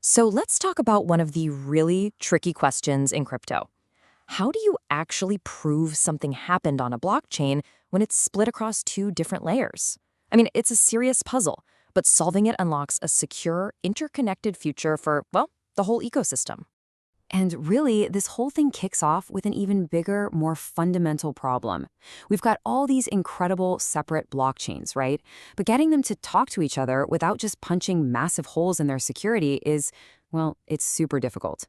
So let's talk about one of the really tricky questions in crypto. How do you actually prove something happened on a blockchain when it's split across two different layers? I mean, it's a serious puzzle, but solving it unlocks a secure, interconnected future for, well, the whole ecosystem. And really, this whole thing kicks off with an even bigger, more fundamental problem. We've got all these incredible separate blockchains, right? But getting them to talk to each other without just punching massive holes in their security is, well, it's super difficult.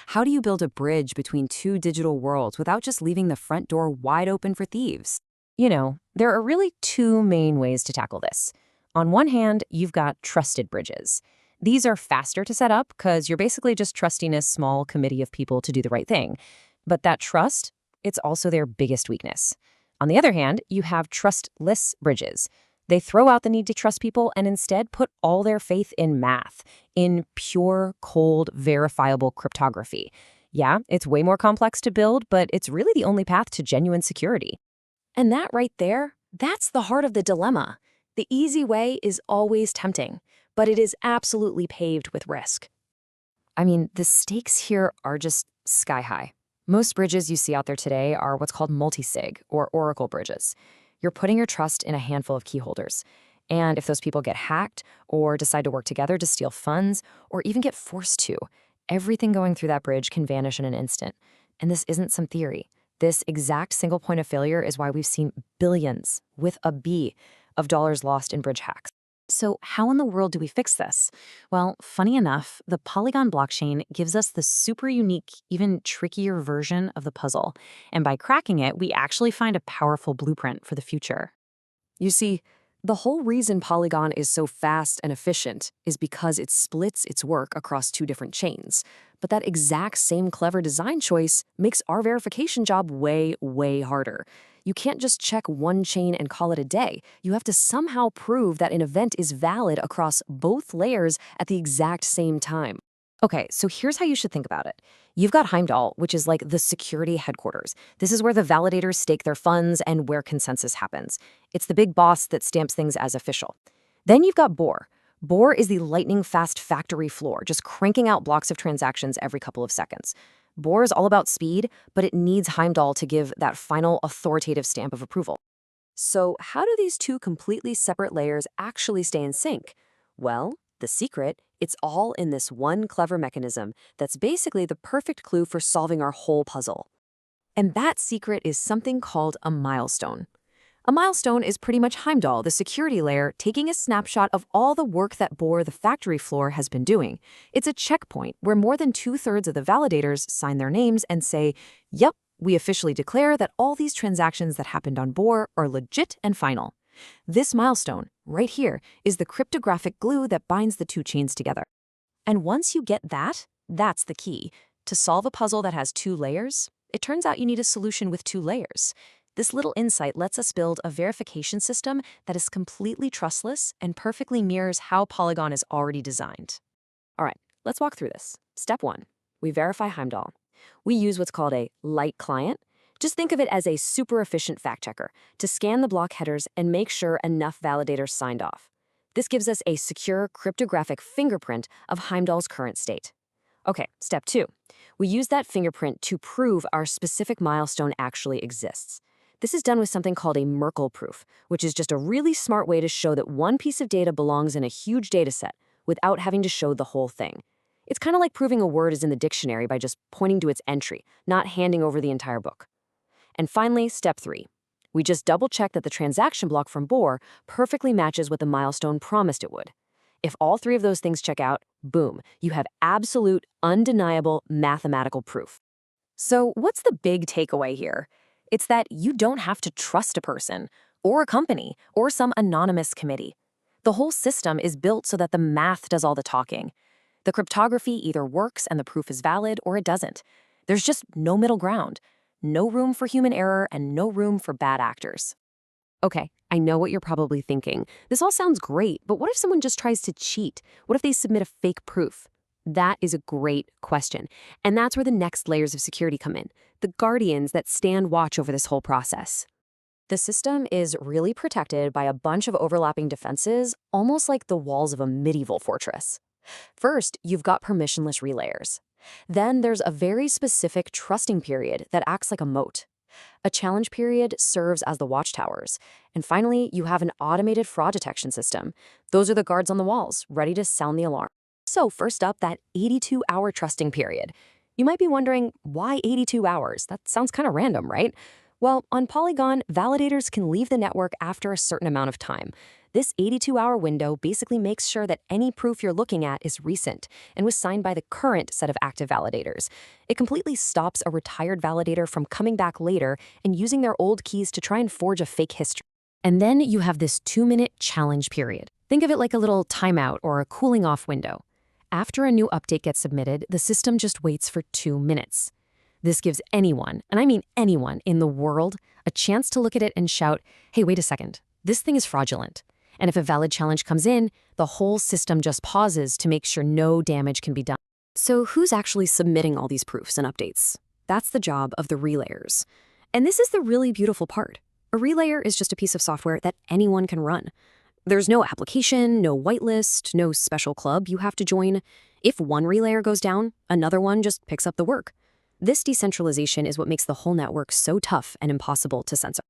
How do you build a bridge between two digital worlds without just leaving the front door wide open for thieves? There are really two main ways to tackle this. On one hand, you've got trusted bridges. These are faster to set up because you're basically just trusting a small committee of people to do the right thing. But that trust, it's also their biggest weakness. On the other hand, you have trustless bridges. They throw out the need to trust people and instead put all their faith in math, in pure, cold, verifiable cryptography. Yeah, it's way more complex to build, but it's really the only path to genuine security. And that right there, that's the heart of the dilemma. The easy way is always tempting, but it is absolutely paved with risk. I mean, the stakes here are just sky high. Most bridges you see out there today are what's called multisig, or oracle bridges. You're putting your trust in a handful of key holders. And if those people get hacked, or decide to work together to steal funds, or even get forced to, everything going through that bridge can vanish in an instant. And this isn't some theory. This exact single point of failure is why we've seen billions, with a B, of dollars lost in bridge hacks. So how in the world do we fix this? Well, funny enough, the Polygon blockchain gives us the super unique, even trickier version of the puzzle. And by cracking it, we actually find a powerful blueprint for the future. You see, the whole reason Polygon is so fast and efficient is because it splits its work across two different chains. But that exact same clever design choice makes our verification job way, way harder. You can't just check one chain and call it a day. You have to somehow prove that an event is valid across both layers at the exact same time. Okay, so here's how you should think about it. You've got Heimdall, which is like the security headquarters. This is where the validators stake their funds and where consensus happens. It's the big boss that stamps things as official. Then you've got Bor. Bor is the lightning-fast factory floor, just cranking out blocks of transactions every couple of seconds. Bor is all about speed, but it needs Heimdall to give that final authoritative stamp of approval. So how do these two completely separate layers actually stay in sync? Well, the secret, it's all in this one clever mechanism that's basically the perfect clue for solving our whole puzzle. And that secret is something called a milestone. A milestone is pretty much Heimdall, the security layer, taking a snapshot of all the work that Bor, the factory floor, has been doing. It's a checkpoint where more than 2/3 of the validators sign their names and say, yep, we officially declare that all these transactions that happened on Bor are legit and final. This milestone, right here, is the cryptographic glue that binds the two chains together. And once you get that, that's the key. To solve a puzzle that has two layers, it turns out you need a solution with two layers. This little insight lets us build a verification system that is completely trustless and perfectly mirrors how Polygon is already designed. All right, let's walk through this. Step 1, we verify Heimdall. We use what's called a light client. Just think of it as a super efficient fact checker to scan the block headers and make sure enough validators signed off. This gives us a secure cryptographic fingerprint of Heimdall's current state. Okay, step 2. We use that fingerprint to prove our specific milestone actually exists. This is done with something called a Merkle proof, which is just a really smart way to show that one piece of data belongs in a huge data set without having to show the whole thing. It's kind of like proving a word is in the dictionary by just pointing to its entry, not handing over the entire book. And finally, step 3. We just double-check that the transaction block from Bor perfectly matches what the milestone promised it would. If all three of those things check out, boom, you have absolute, undeniable mathematical proof. So what's the big takeaway here? It's that you don't have to trust a person, or a company, or some anonymous committee. The whole system is built so that the math does all the talking. The cryptography either works and the proof is valid, or it doesn't. There's just no middle ground. No room for human error and no room for bad actors. Okay, I know what you're probably thinking. This all sounds great, but what if someone just tries to cheat? What if they submit a fake proof? That is a great question. And that's where the next layers of security come in, the guardians that stand watch over this whole process. The system is really protected by a bunch of overlapping defenses, almost like the walls of a medieval fortress. First, you've got permissionless relayers. Then there's a very specific trusting period that acts like a moat. A challenge period serves as the watchtowers. And finally, you have an automated fraud detection system. Those are the guards on the walls, ready to sound the alarm. So first up, that 82-hour trusting period. You might be wondering, why 82 hours? That sounds kind of random, right? Well, on Polygon, validators can leave the network after a certain amount of time. This 82-hour window basically makes sure that any proof you're looking at is recent and was signed by the current set of active validators. It completely stops a retired validator from coming back later and using their old keys to try and forge a fake history. And then you have this 2-minute challenge period. Think of it like a little timeout or a cooling off window. After a new update gets submitted, the system just waits for 2 minutes. This gives anyone, and I mean anyone in the world, a chance to look at it and shout, hey, wait a second, this thing is fraudulent. And if a valid challenge comes in, the whole system just pauses to make sure no damage can be done. So who's actually submitting all these proofs and updates? That's the job of the relayers. And this is the really beautiful part. A relayer is just a piece of software that anyone can run. There's no application, no whitelist, no special club you have to join. If one relayer goes down, another one just picks up the work. This decentralization is what makes the whole network so tough and impossible to censor.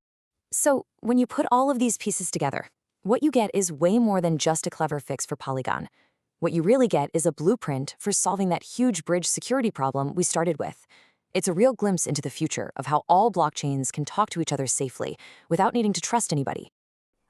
So when you put all of these pieces together, what you get is way more than just a clever fix for Polygon. What you really get is a blueprint for solving that huge bridge security problem we started with. It's a real glimpse into the future of how all blockchains can talk to each other safely without needing to trust anybody.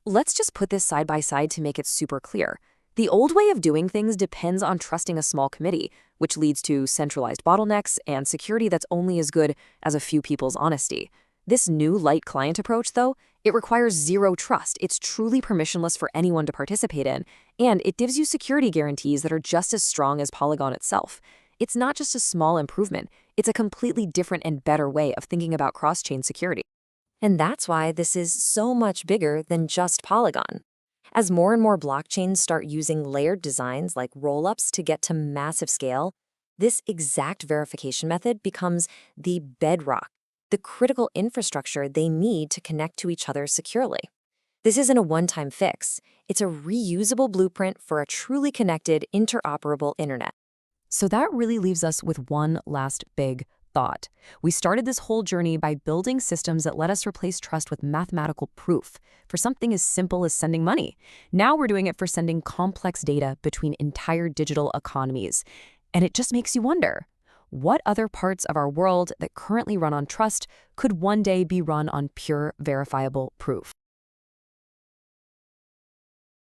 Let's just put this side by side to make it super clear. The old way of doing things depends on trusting a small committee, which leads to centralized bottlenecks and security that's only as good as a few people's honesty. This new light client approach, though, it requires zero trust. It's truly permissionless for anyone to participate in, and it gives you security guarantees that are just as strong as Polygon itself. It's not just a small improvement, it's a completely different and better way of thinking about cross-chain security. And that's why this is so much bigger than just Polygon. As more and more blockchains start using layered designs like rollups to get to massive scale, this exact verification method becomes the bedrock, the critical infrastructure they need to connect to each other securely. This isn't a one-time fix. It's a reusable blueprint for a truly connected, interoperable internet. So that really leaves us with one last big thought. We started this whole journey by building systems that let us replace trust with mathematical proof for something as simple as sending money. Now we're doing it for sending complex data between entire digital economies. And it just makes you wonder, what other parts of our world that currently run on trust could one day be run on pure verifiable proof?